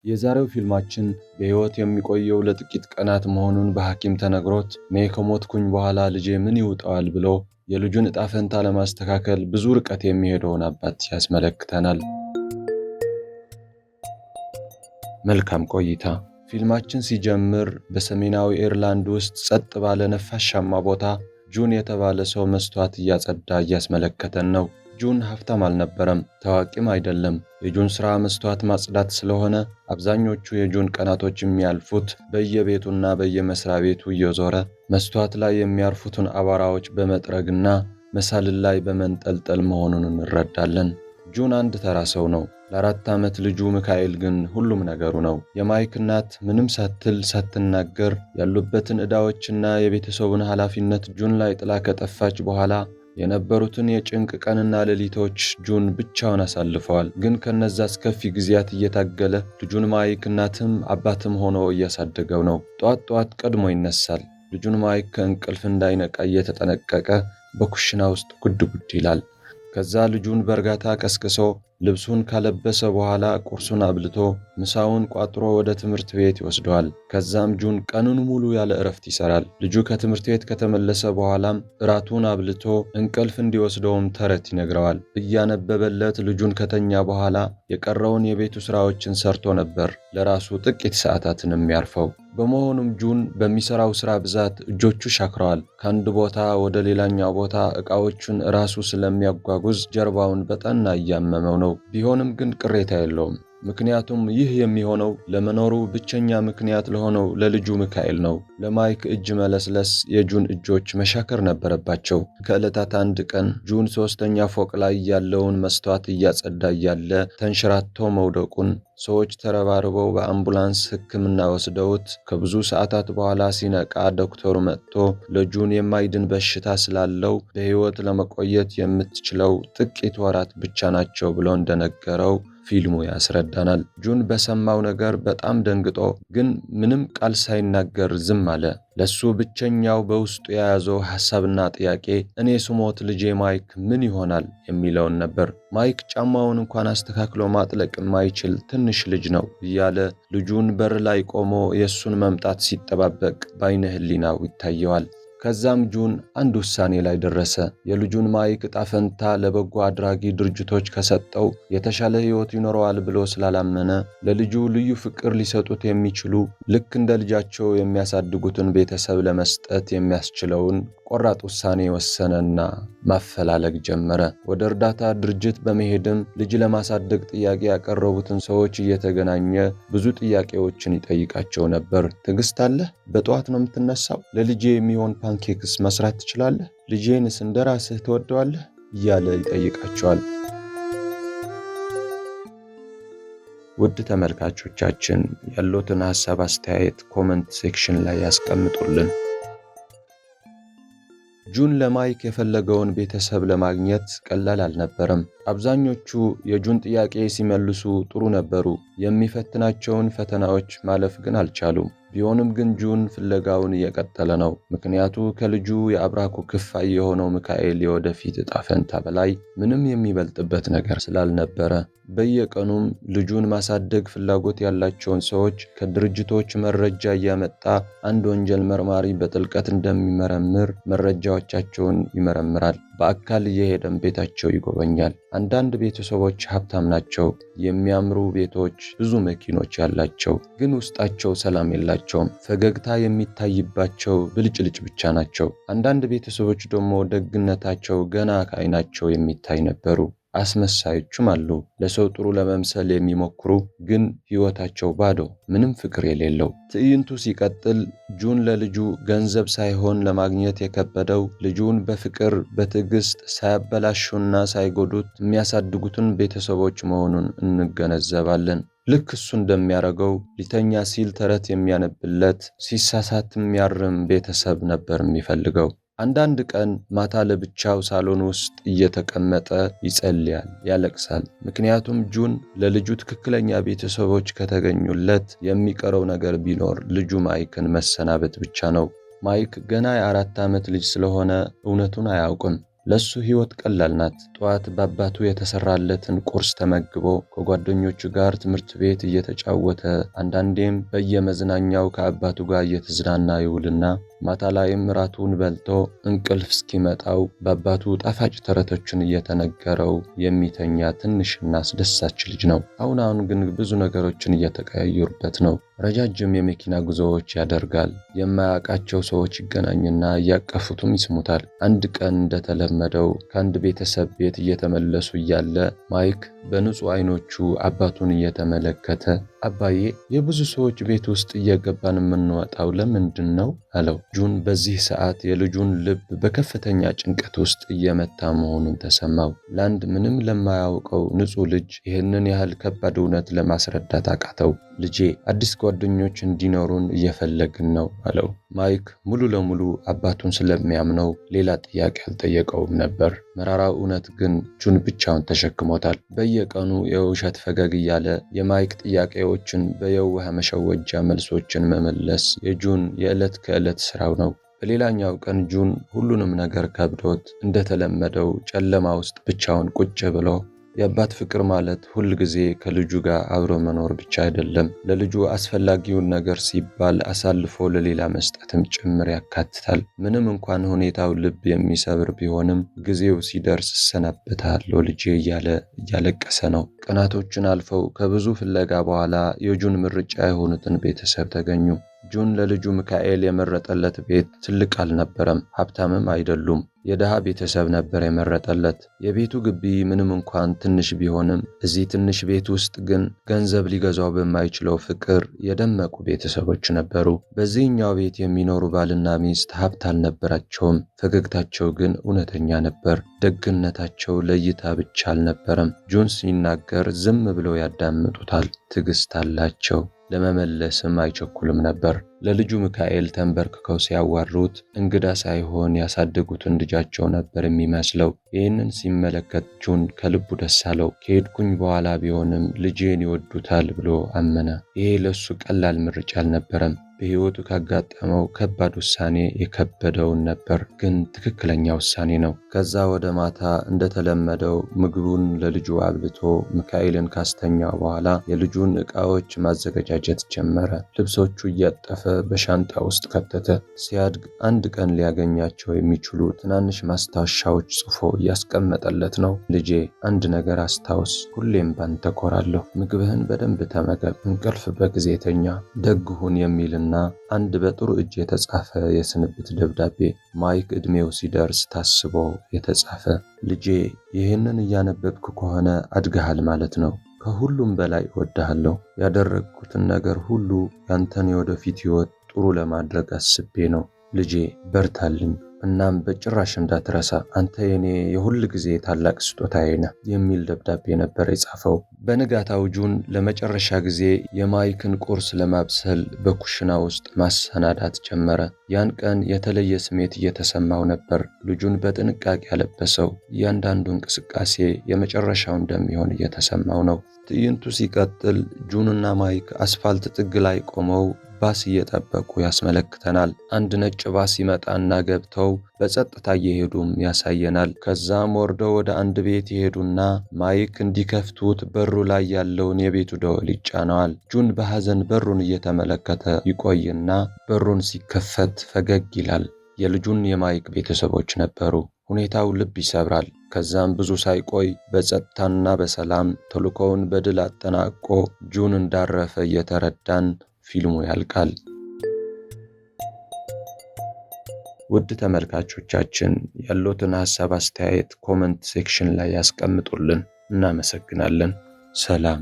የዛሬው ፊልማችን በሕይወት የሚቆየው ለጥቂት ቀናት መሆኑን በሐኪም ተነግሮት እኔ ከሞትኩኝ በኋላ ልጄ ምን ይውጠዋል ብሎ የልጁን ዕጣ ፈንታ ለማስተካከል ብዙ ርቀት የሚሄደውን አባት ያስመለክተናል። መልካም ቆይታ። ፊልማችን ሲጀምር በሰሜናዊ አይርላንድ ውስጥ ጸጥ ባለ ነፋሻማ ቦታ ጁን የተባለ ሰው መስታወት እያጸዳ እያስመለከተን ነው። ጁን ሀብታም አልነበረም፣ ታዋቂም አይደለም። የጁን ሥራ መስታወት ማጽዳት ስለሆነ አብዛኞቹ የጁን ቀናቶች የሚያልፉት በየቤቱና በየመስሪያ ቤቱ እየዞረ መስታወት ላይ የሚያርፉትን አቧራዎች በመጥረግና መሳልል ላይ በመንጠልጠል መሆኑን እንረዳለን። ጁን አንድ ተራ ሰው ነው። ለ4 ዓመት ልጁ ሚካኤል ግን ሁሉም ነገሩ ነው። የማይክ እናት ምንም ሳትል ሳትናገር ያሉበትን ዕዳዎችና የቤተሰቡን ኃላፊነት ጁን ላይ ጥላ ከጠፋች በኋላ የነበሩትን የጭንቅ ቀንና ሌሊቶች ጁን ብቻውን አሳልፈዋል። ግን ከነዛ አስከፊ ጊዜያት እየታገለ ልጁን ማይክ እናትም አባትም ሆኖ እያሳደገው ነው። ጧት ቀድሞ ይነሳል። ልጁን ማይክ ከእንቅልፍ እንዳይነቃ እየተጠነቀቀ በኩሽና ውስጥ ጉድ ይላል። ከዛ ልጁን በእርጋታ ቀስቅሶ ልብሱን ካለበሰ በኋላ ቁርሱን አብልቶ ምሳውን ቋጥሮ ወደ ትምህርት ቤት ይወስደዋል። ከዛም ጁን ቀኑን ሙሉ ያለ እረፍት ይሰራል። ልጁ ከትምህርት ቤት ከተመለሰ በኋላም እራቱን አብልቶ እንቅልፍ እንዲወስደውም ተረት ይነግረዋል። እያነበበለት ልጁን ከተኛ በኋላ የቀረውን የቤቱ ሥራዎችን ሰርቶ ነበር ለራሱ ጥቂት ሰዓታትን የሚያርፈው። በመሆኑም ጁን በሚሰራው ሥራ ብዛት እጆቹ ሻክረዋል። ከአንድ ቦታ ወደ ሌላኛው ቦታ ዕቃዎቹን ራሱ ስለሚያጓጉዝ ጀርባውን በጠና እያመመው ነው። ቢሆንም ግን ቅሬታ የለውም። ምክንያቱም ይህ የሚሆነው ለመኖሩ ብቸኛ ምክንያት ለሆነው ለልጁ ሚካኤል ነው። ለማይክ እጅ መለስለስ የጁን እጆች መሻከር ነበረባቸው። ከዕለታት አንድ ቀን ጁን 3ኛ ፎቅ ላይ ያለውን መስታወት እያጸዳ እያለ ተንሸራቶ መውደቁን ሰዎች ተረባርበው በአምቡላንስ ሕክምና ወስደውት ከብዙ ሰዓታት በኋላ ሲነቃ ዶክተሩ መጥቶ ለጁን የማይድን በሽታ ስላለው በሕይወት ለመቆየት የምትችለው ጥቂት ወራት ብቻ ናቸው ብሎ እንደነገረው ፊልሙ ያስረዳናል። ጁን በሰማው ነገር በጣም ደንግጦ ግን ምንም ቃል ሳይናገር ዝም አለ። ለሱ ብቸኛው በውስጡ የያዘው ሐሳብና ጥያቄ እኔ ስሞት ልጄ ማይክ ምን ይሆናል የሚለውን ነበር። ማይክ ጫማውን እንኳን አስተካክሎ ማጥለቅ የማይችል ትንሽ ልጅ ነው እያለ ልጁን በር ላይ ቆሞ የሱን መምጣት ሲጠባበቅ በዓይነ ሕሊናው ይታየዋል። ከዛም ጁን አንድ ውሳኔ ላይ ደረሰ። የልጁን ማይክ ዕጣ ፈንታ ለበጎ አድራጊ ድርጅቶች ከሰጠው የተሻለ ሕይወት ይኖረዋል ብሎ ስላላመነ ለልጁ ልዩ ፍቅር ሊሰጡት የሚችሉ ልክ እንደ ልጃቸው የሚያሳድጉትን ቤተሰብ ለመስጠት የሚያስችለውን ቆራጥ ውሳኔ ወሰነና ማፈላለግ ጀመረ። ወደ እርዳታ ድርጅት በመሄድም ልጅ ለማሳደግ ጥያቄ ያቀረቡትን ሰዎች እየተገናኘ ብዙ ጥያቄዎችን ይጠይቃቸው ነበር። ትዕግስት አለህ? በጠዋት ነው የምትነሳው? ለልጄ የሚሆን ፓንኬክስ መስራት ትችላለህ? ልጄንስ እንደ ራስህ ትወደዋለህ? እያለ ይጠይቃቸዋል። ውድ ተመልካቾቻችን ያሉትን ሐሳብ አስተያየት ኮመንት ሴክሽን ላይ ያስቀምጡልን። ጁን ለማይክ የፈለገውን ቤተሰብ ለማግኘት ቀላል አልነበረም። አብዛኞቹ የጁን ጥያቄ ሲመልሱ ጥሩ ነበሩ። የሚፈትናቸውን ፈተናዎች ማለፍ ግን አልቻሉም። ቢሆንም ግን ጁን ፍለጋውን እየቀጠለ ነው። ምክንያቱ ከልጁ የአብራኩ ክፋይ የሆነው ሚካኤል የወደፊት ዕጣ ፈንታ በላይ ምንም የሚበልጥበት ነገር ስላልነበረ በየቀኑም ልጁን ማሳደግ ፍላጎት ያላቸውን ሰዎች ከድርጅቶች መረጃ እያመጣ አንድ ወንጀል መርማሪ በጥልቀት እንደሚመረምር መረጃዎቻቸውን ይመረምራል። በአካል እየሄደም ቤታቸው ይጎበኛል። አንዳንድ ቤተሰቦች ሀብታም ናቸው፣ የሚያምሩ ቤቶች፣ ብዙ መኪኖች ያላቸው፣ ግን ውስጣቸው ሰላም የላቸውም። ፈገግታ የሚታይባቸው ብልጭልጭ ብቻ ናቸው። አንዳንድ ቤተሰቦች ደግሞ ደግነታቸው ገና ከዓይናቸው የሚታይ ነበሩ። አስመሳዮችም አሉ፣ ለሰው ጥሩ ለመምሰል የሚሞክሩ ግን ሕይወታቸው ባዶ፣ ምንም ፍቅር የሌለው። ትዕይንቱ ሲቀጥል ጁን ለልጁ ገንዘብ ሳይሆን ለማግኘት የከበደው ልጁን በፍቅር በትዕግስት ሳያበላሹና ሳይጎዱት የሚያሳድጉትን ቤተሰቦች መሆኑን እንገነዘባለን። ልክ እሱ እንደሚያደርገው ሊተኛ ሲል ተረት የሚያነብለት፣ ሲሳሳት የሚያርም ቤተሰብ ነበር የሚፈልገው። አንዳንድ ቀን ማታ ለብቻው ሳሎን ውስጥ እየተቀመጠ ይጸልያል፣ ያለቅሳል። ምክንያቱም ጁን ለልጁ ትክክለኛ ቤተሰቦች ከተገኙለት የሚቀረው ነገር ቢኖር ልጁ ማይክን መሰናበት ብቻ ነው። ማይክ ገና የ4 ዓመት ልጅ ስለሆነ እውነቱን አያውቅም። ለሱ ሕይወት ቀላል ናት። ጠዋት በአባቱ የተሰራለትን ቁርስ ተመግቦ ከጓደኞቹ ጋር ትምህርት ቤት እየተጫወተ አንዳንዴም በየመዝናኛው ከአባቱ ጋር እየተዝናና ይውልና ማታ ላይም ራቱን በልቶ እንቅልፍ እስኪመጣው በአባቱ ጣፋጭ ተረቶችን እየተነገረው የሚተኛ ትንሽና አስደሳች ልጅ ነው። አሁን ግን ብዙ ነገሮችን እየተቀያየሩበት ነው። ረጃጅም የመኪና ጉዞዎች ያደርጋል። የማያውቃቸው ሰዎች ይገናኝና እያቀፉትም ይስሙታል። አንድ ቀን እንደተለመደው ከአንድ ቤተሰብ ቤት እየተመለሱ እያለ ማይክ በንጹህ አይኖቹ አባቱን እየተመለከተ አባዬ፣ የብዙ ሰዎች ቤት ውስጥ እየገባን የምንወጣው ለምንድን ነው አለው። ጁን በዚህ ሰዓት የልጁን ልብ በከፍተኛ ጭንቀት ውስጥ እየመታ መሆኑን ተሰማው። ለአንድ ምንም ለማያውቀው ንጹህ ልጅ ይህንን ያህል ከባድ እውነት ለማስረዳት አቃተው። ልጄ፣ አዲስ ጓደኞች እንዲኖሩን እየፈለግን ነው አለው። ማይክ ሙሉ ለሙሉ አባቱን ስለሚያምነው ሌላ ጥያቄ አልጠየቀውም ነበር። መራራው እውነት ግን ጁን ብቻውን ተሸክሞታል። በየቀኑ የውሸት ፈገግ እያለ የማይክ ጥያቄዎችን በየዋህ መሸወጃ መልሶችን መመለስ የጁን የዕለት ከዕለት ሥራው ነው። በሌላኛው ቀን ጁን ሁሉንም ነገር ከብዶት እንደተለመደው ጨለማ ውስጥ ብቻውን ቁጭ ብሎ የአባት ፍቅር ማለት ሁል ጊዜ ከልጁ ጋር አብሮ መኖር ብቻ አይደለም፣ ለልጁ አስፈላጊውን ነገር ሲባል አሳልፎ ለሌላ መስጠትም ጭምር ያካትታል። ምንም እንኳን ሁኔታው ልብ የሚሰብር ቢሆንም ጊዜው ሲደርስ እሰናበታለሁ ልጄ እያለ እያለቀሰ ነው። ቀናቶችን አልፈው ከብዙ ፍለጋ በኋላ የጁን ምርጫ የሆኑትን ቤተሰብ ተገኙ። ጁን ለልጁ ሚካኤል የመረጠለት ቤት ትልቅ አልነበረም፣ ሀብታምም አይደሉም። የድሃ ቤተሰብ ነበር የመረጠለት። የቤቱ ግቢ ምንም እንኳን ትንሽ ቢሆንም እዚህ ትንሽ ቤት ውስጥ ግን ገንዘብ ሊገዛው በማይችለው ፍቅር የደመቁ ቤተሰቦች ነበሩ። በዚህኛው ቤት የሚኖሩ ባልና ሚስት ሀብት አልነበራቸውም፣ ፈገግታቸው ግን እውነተኛ ነበር። ደግነታቸው ለእይታ ብቻ አልነበረም። ጁን ሲናገር ዝም ብለው ያዳምጡታል። ትዕግስት አላቸው። ለመመለስም አይቸኩልም ነበር። ለልጁ ሚካኤል ተንበርክከው ሲያዋሩት እንግዳ ሳይሆን ያሳደጉትን ልጃቸው ነበር የሚመስለው። ይህንን ሲመለከት ጁን ከልቡ ደስ አለው። ከሄድኩኝ በኋላ ቢሆንም ልጄን ይወዱታል ብሎ አመነ። ይሄ ለሱ ቀላል ምርጫ አልነበረም። በሕይወቱ ካጋጠመው ከባድ ውሳኔ የከበደውን ነበር፣ ግን ትክክለኛ ውሳኔ ነው። ከዛ ወደ ማታ እንደተለመደው ምግቡን ለልጁ አብልቶ ሚካኤልን ካስተኛው በኋላ የልጁን ዕቃዎች ማዘገጃጀት ጀመረ። ልብሶቹ እያጠፈ በሻንጣ ውስጥ ከተተ። ሲያድግ አንድ ቀን ሊያገኛቸው የሚችሉ ትናንሽ ማስታወሻዎች ጽፎ እያስቀመጠለት ነው። ልጄ፣ አንድ ነገር አስታውስ፣ ሁሌም ባንተ ኮራለሁ። ምግብህን በደንብ ተመገብ፣ እንቅልፍ በጊዜ ተኛ፣ ደግ ሁን የሚልና አንድ በጥሩ እጅ የተጻፈ የስንብት ደብዳቤ። ማይክ ዕድሜው ሲደርስ ታስቦ የተጻፈ። ልጄ፣ ይህንን እያነበብክ ከሆነ አድገሃል ማለት ነው። ከሁሉም በላይ እወድሃለሁ። ያደረግኩትን ነገር ሁሉ ያንተን የወደፊት ሕይወት ጥሩ ለማድረግ አስቤ ነው። ልጄ፣ በርታልኝ። እናም በጭራሽ እንዳትረሳ፣ አንተ የኔ የሁል ጊዜ ታላቅ ስጦታዬ ነህ የሚል ደብዳቤ ነበር የጻፈው። በንጋታው ጁን ለመጨረሻ ጊዜ የማይክን ቁርስ ለማብሰል በኩሽና ውስጥ ማሰናዳት ጀመረ። ያን ቀን የተለየ ስሜት እየተሰማው ነበር። ልጁን በጥንቃቄ ያለበሰው፣ እያንዳንዱ እንቅስቃሴ የመጨረሻው እንደሚሆን እየተሰማው ነው። ትዕይንቱ ሲቀጥል ጁንና ማይክ አስፋልት ጥግ ላይ ቆመው ባስ እየጠበቁ ያስመለክተናል። አንድ ነጭ ባስ ይመጣና ገብተው በጸጥታ እየሄዱም ያሳየናል። ከዛም ወርደው ወደ አንድ ቤት ይሄዱና ማይክ እንዲከፍቱት በሩ ላይ ያለውን የቤቱ ደወል ይጫነዋል። ጁን በሐዘን በሩን እየተመለከተ ይቆይና በሩን ሲከፈት ፈገግ ይላል። የልጁን የማይክ ቤተሰቦች ነበሩ። ሁኔታው ልብ ይሰብራል። ከዛም ብዙ ሳይቆይ በጸጥታና በሰላም ተልእኮውን በድል አጠናቆ ጁን እንዳረፈ እየተረዳን ፊልሙ ያልቃል። ውድ ተመልካቾቻችን ያሉትን ሐሳብ አስተያየት ኮመንት ሴክሽን ላይ ያስቀምጡልን። እናመሰግናለን። ሰላም።